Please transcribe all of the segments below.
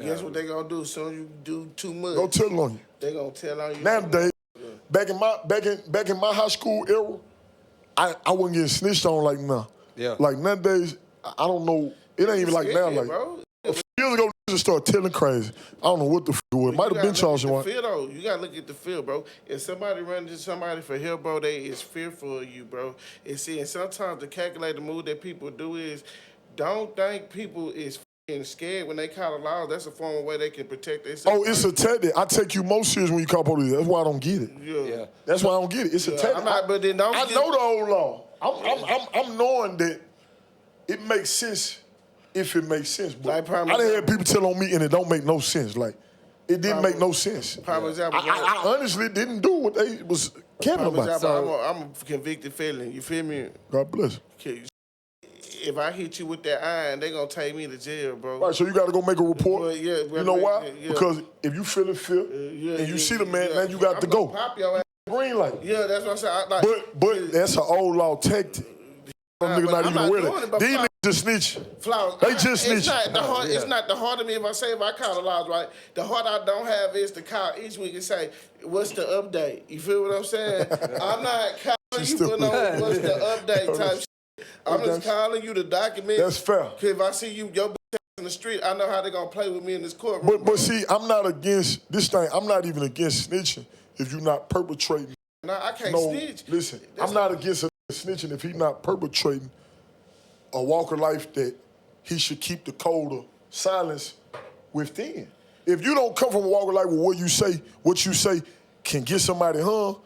guess what they gonna do as soon as you do too much? Go tell on you. They gonna tell on you. Nowadays, back in my high school era, I wasn't getting snitched on like now. Yeah. Like nowadays, I don't know. It ain't even like now. Like bro. a few years ago, just started telling crazy. I don't know what the f it was. Might have been charging one. You gotta look at the field, bro. If somebody runs into somebody for help, bro, they is fearful of you, bro. And see, and sometimes the calculated move that people do is don't think people is scared when they call the law. That's a form of way they can protect themselves. Oh, it's a tactic. I take you most serious when you call police. That's why I don't get it. Yeah. That's why I don't get it. It's a tactic. But then I know the old law. I'm knowing that it makes sense if it makes sense. But I done had people tell on me and it don't make no sense. Like, it didn't make no sense. I honestly didn't do what they was capping about. I'm a convicted felon. You feel me? God bless. If I hit you with that iron, they gonna take me to jail, bro. Right, so you gotta go make a report. You know why? Yeah. Because if you feeling fear and you see the man, now you got to go. Pop your ass. Green light. Yeah, that's what I'm saying. But that's an old law tactic. Them niggas not even aware of that. These niggas just snitch. They just snitch. It's not the heart of me if I call the laws, right? The heart I don't have is to call each week and say, what's the update? You feel what I'm saying? I'm not calling you for no what's the update type shit. I'm just calling you to document. That's fair. Cause if I see you, your bitch in the street, I know how they're gonna play with me in this courtroom. But see, I'm not against this thing. I'm not even against snitching if you're not perpetrating. Nah, I can't snitch. Listen, I'm not against snitching if he's not perpetrating a walk of life that he should keep the code of silence within. If you don't come from a walk of life where what you say can get somebody hung,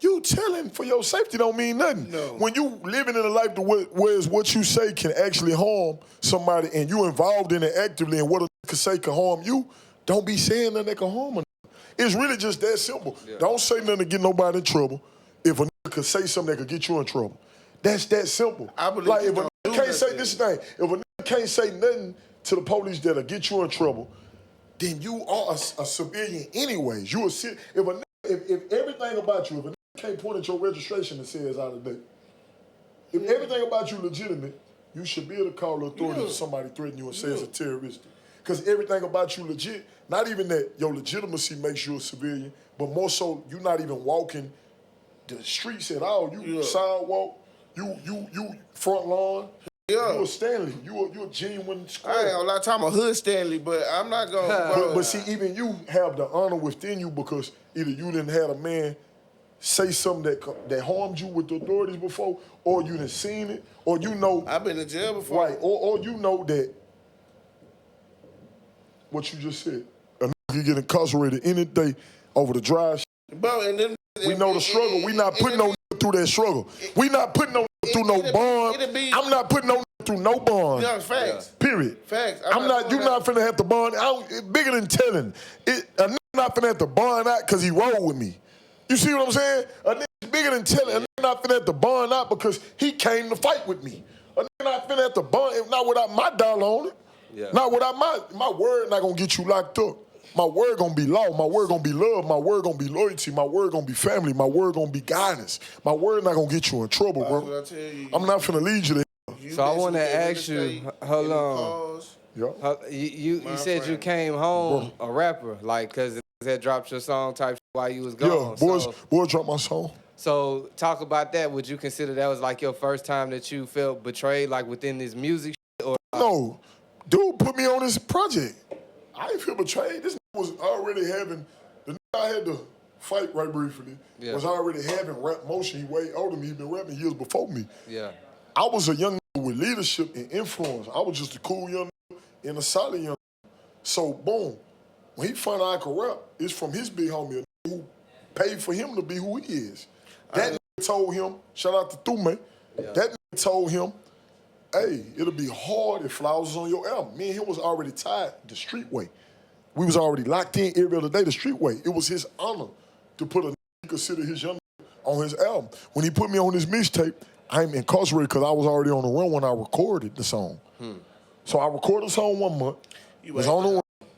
you telling for your safety don't mean nothing. No. When you living in a life where what you say can actually harm somebody and you involved in it actively and what a could say can harm you, don't be saying nothing that can harm a nigga. It's really just that simple. Yeah. Don't say nothing to get nobody in trouble if a nigga could say something that could get you in trouble. That's that simple. I believe like if a nigga can't say this thing, if a nigga can't say nothing to the police that'll get you in trouble, then you are a civilian anyways. You if everything about you, if a nigga can't point at your registration that says out of date. If everything about you legitimate, you should be able to call the authorities if somebody threaten you and say it's a terrorist. Because everything about you legit, not even that your legitimacy makes you a civilian, but more so you not even walking the streets at all. You sidewalk, you front lawn. Yeah. You a Stanley. You a genuine square. I ain't gonna lie, I'm a hood Stanley, but I'm not gonna. But see, even you have the honor within you because either you didn't have a man say something that harmed you with the authorities before, or you done seen it, or you know. I've been in jail before. Right, or you know that what you just said, a nigga get incarcerated any day over the dry shit. Bro, and then we know the struggle. We not putting no nigga through that struggle. We not putting no nigga through no bond. I'm not putting no nigga through no bond. Yeah, facts. Period. Facts. You not finna have to bond. It's bigger than telling. A nigga not finna have to bond out because he rolled with me. You see what I'm saying? A nigga bigger than telling. A nigga not finna have to bond out because he came to fight with me. A nigga not finna have to bond, not without my dollar on it. Yeah. Not without my word not gonna get you locked up. My word gonna be law. My word gonna be love. My word gonna be loyalty. My word gonna be family. My word gonna be guidance. My word not gonna get you in trouble, bro. I'm not finna lead you there. So I want to ask you, hold on. You said you came home a rapper, like, because that dropped your song type shit while you was gone. Yeah, boys dropped my song. So talk about that. Would you consider that was like your first time that you felt betrayed, like within this music shit, or no? Dude put me on this project. I didn't feel betrayed. This was already having, the nigga I had to fight right briefly, was already having rap motion. He way older than me. He been rapping years before me. Yeah. I was a young nigga with leadership and influence. I was just a cool young nigga and a solid young nigga. So, boom, when he found out I could rap, it's from his big homie, a nigga who paid for him to be who he is. That nigga told him, shout out to Thume, that nigga told him, hey, it'll be hard if Flowers was on your album. Me and him was already tied the street way. We was already locked in every other day the street way. It was his honor to put a nigga he considered his young on his album. When he put me on his mixtape, I'm incarcerated because I was already on the run when I recorded the song. So I recorded the song 1 month. Was on the run.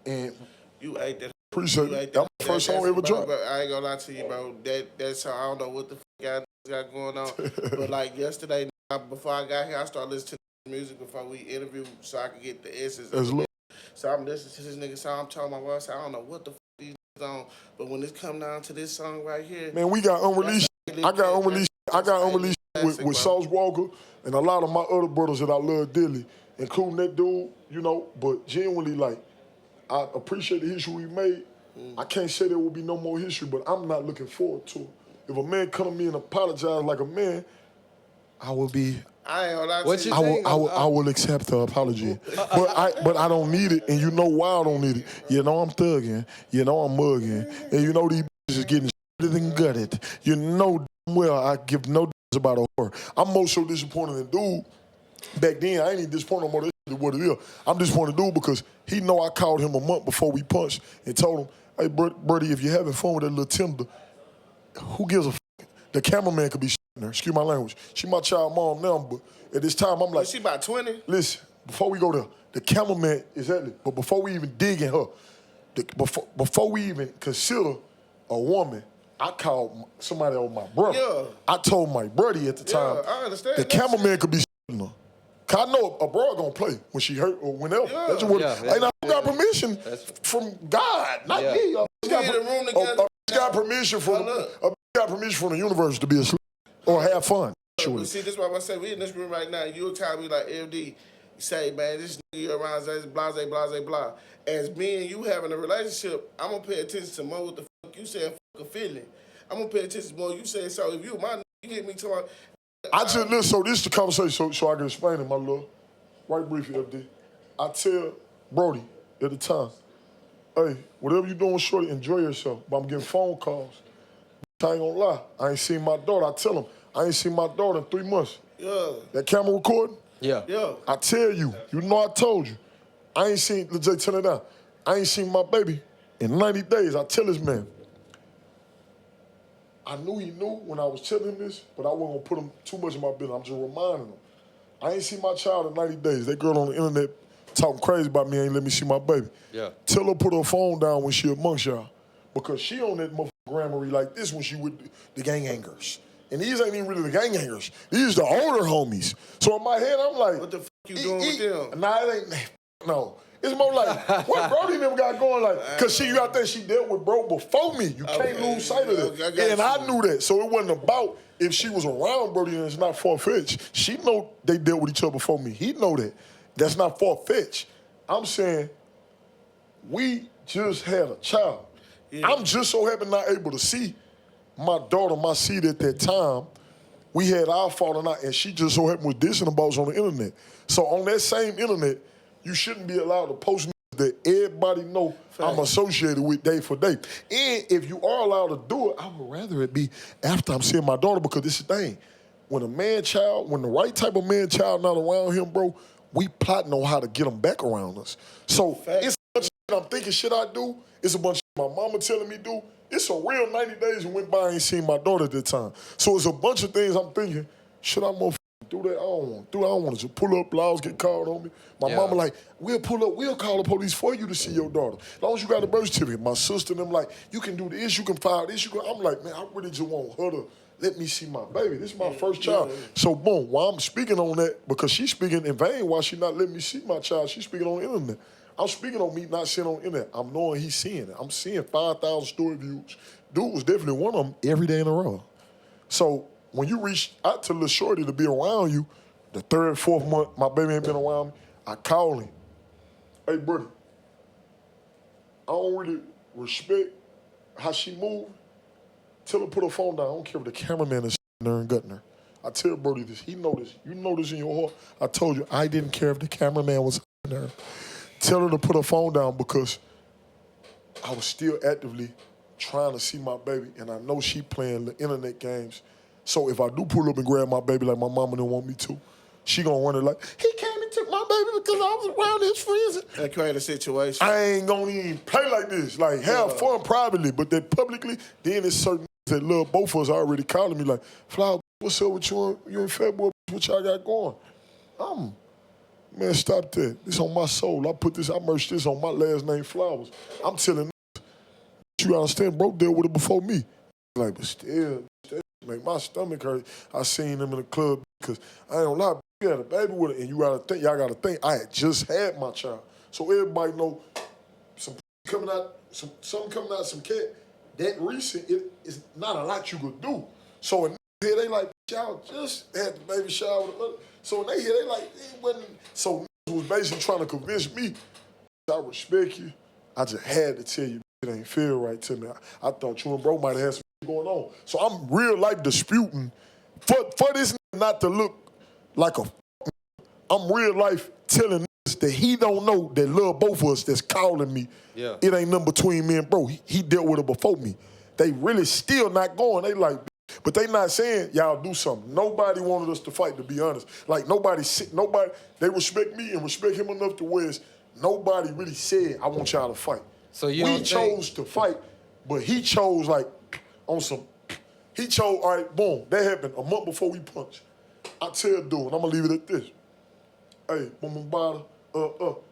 And you ate that. Appreciate it. That was the first song ever dropped. I ain't gonna lie to you, bro. That song, I don't know what the fuck I got going on. But like yesterday, before I got here, I started listening to music before we interviewed so I could get the essence of it. So I'm listening to this nigga song. I'm telling my wife, I don't know what the these on, but when it come down to this song right here, man, we got unreleased. I got unreleased with Sauce Walker and a lot of my other brothers that I love dearly, including that dude, you know. But genuinely, like, I appreciate the history we made. I can't say there will be no more history, but I'm not looking forward to it. If a man come to me and apologize like a man, I will be. I ain't gonna lie to you. I will accept the apology, but I don't need it, and you know why I don't need it. You know I'm thugging, you know I'm mugging, and you know these bitches is getting shitted and gutted. You know damn well I give no damns about a whore. I'm more so disappointed in dude. Back then I ain't even disappointed no more. This is what it is. I'm disappointed in dude because he know I called him a month before we punched and told him, hey, Brody, if you're having fun with that little Tinder, who gives a f***? The cameraman could be shitting her. Excuse my language. She my child mom now, but at this time, I'm like... She about 20? Listen, before we go there, the cameraman, exactly, but before we even dig in her, before we even consider a woman, I called somebody on my brother. Yeah. I told my brother at the time, I understand the cameraman could be shitting her. Cause I know a broad gonna play when she hurt or whenever. Yeah. That's what. And I got permission from God, not me. Got permission from the universe to be asleep or have fun. But see, this is why I say we in this room right now. You'll tell me like LD, you say, man, this nigga around blase, blah. As me and you having a relationship, I'm gonna pay attention to more what the fuck you saying, fuck a feeling. I'm gonna pay attention to more you saying. So if you my nigga, you get me to I just listen. So this is the conversation, so I can explain it, my love. Right briefly, FD. I tell Brody at the time, hey, whatever you doing, shorty, enjoy yourself. But I'm getting phone calls. I ain't gonna lie. I ain't seen my daughter. I tell him, I ain't seen my daughter in 3 months. Yeah. That camera recording? Yeah. I tell you, you know I told you. I ain't seen, legit, turn it down. I ain't seen my baby in 90 days. I tell this man. I knew he knew when I was telling him this, but I wasn't gonna put him too much in my business. I'm just reminding him. I ain't seen my child in 90 days. That girl on the internet talking crazy about me ain't let me see my baby. Yeah. Tell her put her phone down when she amongst y'all. Because she on that motherfucking grammarly like this when she with the gang hangers. And these ain't even really the gang hangers. These the older homies. So in my head, I'm like... What the fuck you doing with them? Nah, it ain't... No. It's more like, what Brody and them got going like... Because you got to think she dealt with bro before me. You can't lose sight of that. And I knew that. So it wasn't about if she was around Brody and it's not far-fetched. She know they dealt with each other before me. He know that. That's not far-fetched. I'm saying we just had a child. Yeah. I'm just so happy not able to see my daughter, my seed at that time. We had our falling out, and she just so happened was dissing about us on the internet. So on that same internet, you shouldn't be allowed to post that everybody know I'm associated with day for day. And if you are allowed to do it, I would rather it be after I'm seeing my daughter, because this is the thing. When a man-child, when the right type of man-child not around him, bro, we plotting on how to get them back around us. So it's a bunch of shit I'm thinking shit I do. It's a bunch of shit my mama telling me do. It's a real 90 days and went by I ain't seen my daughter at that time. So it's a bunch of things I'm thinking, should I motherfucking do that? I don't want to do it. I don't want to just pull up, laws get called on me. My mama like, we'll pull up, we'll call the police for you to see your daughter. As long as you got a birth certificate. My sister and them like, you can do this, you can file this, you can. I'm like, man, I really just want her to let me see my baby. This is my first child. So boom, while I'm speaking on that, because she's speaking in vain while she not letting me see my child, she's speaking on the internet. I'm speaking on me not seeing on the internet. I'm knowing he's seeing it. I'm seeing 5,000 story views. Dude was definitely one of them every day in a row. So when you reach out to Lil Shorty to be around you, the 3rd, 4th month, my baby ain't been around me, I call him. Hey, brother, I don't really respect how she moved. Tell her put her phone down. I don't care if the cameraman is there and gutting her. I tell Brody this. He know this. You know this in your heart. I told you, I didn't care if the cameraman was there. Tell her to put her phone down because I was still actively trying to see my baby, and I know she playing the internet games. So if I do pull up and grab my baby like my mama didn't want me to, she gonna run it like, he came and took my baby because I was around his friends. That create a situation. I ain't gonna even play like this. Like, have fun privately, but then publicly, then it's certain that love both of us already calling me like, Flower, what's up with you and Fat Boy? What y'all got going? Man, stop that. This on my soul. I merged this on my last name, Flowers. I'm telling you understand, bro dealt with it before me. Like, but still, that make my stomach hurt. I seen them in the club because I ain't gonna lie, you had a baby with it, and y'all gotta think, I had just had my child. so everybody know something coming out, some cat, that recent, it's not a lot you could do. So in here, they like, y'all just had the baby shower. So when they hear, they like, it wasn't. So was basically trying to convince me, I respect you. I just had to tell you, it ain't feel right to me. I thought you and bro might have had something going on. So I'm real life disputing for this not to look like a. I'm real life telling that he don't know that love both of us that's calling me. Yeah. It ain't nothing between me and bro. He dealt with it before me. They really still not going. They like, but they not saying, y'all do something. Nobody wanted us to fight, to be honest. Like, nobody, they respect me and respect him enough to where nobody really said, I want y'all to fight. So we chose to fight, but he chose, like, on some, he chose, all right, boom, that happened a month before we punched. I tell dude, and I'm going to leave it at this. Hey, Bada,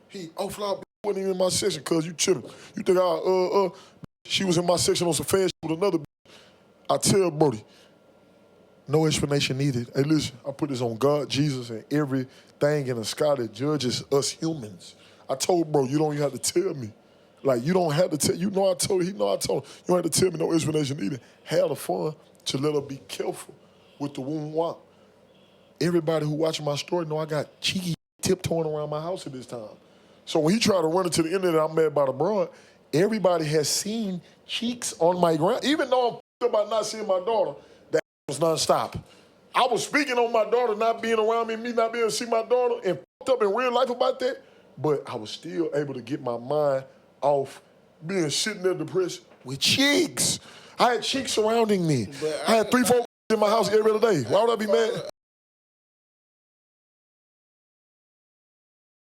he, fly, wasn't even in my section, cuz you chillin'. You think she was in my section on some fan shit with another. I tell Brody, no explanation needed. Hey, listen, I put this on God, Jesus, and everything in the sky that judges us humans. I told bro, you don't even have to tell me. Like, you don't have to tell, you know I told him, he know I told him. You don't have to tell me no explanation needed. Have the fun to let her be careful with the wound walk. Everybody who watching my story know I got cheeky tiptoeing around my house at this time. So when he tried to run it to the internet, I'm mad by the broad, everybody has seen cheeks on my ground. Even though I'm about not seeing my daughter, that was nonstop. I was speaking on my daughter not being around me, me not being able to see my daughter, and fucked up in real life about that, but I was still able to get my mind off being sitting there depressed with cheeks. I had cheeks surrounding me. I had 3-4 in my house every other day. Why would I be mad?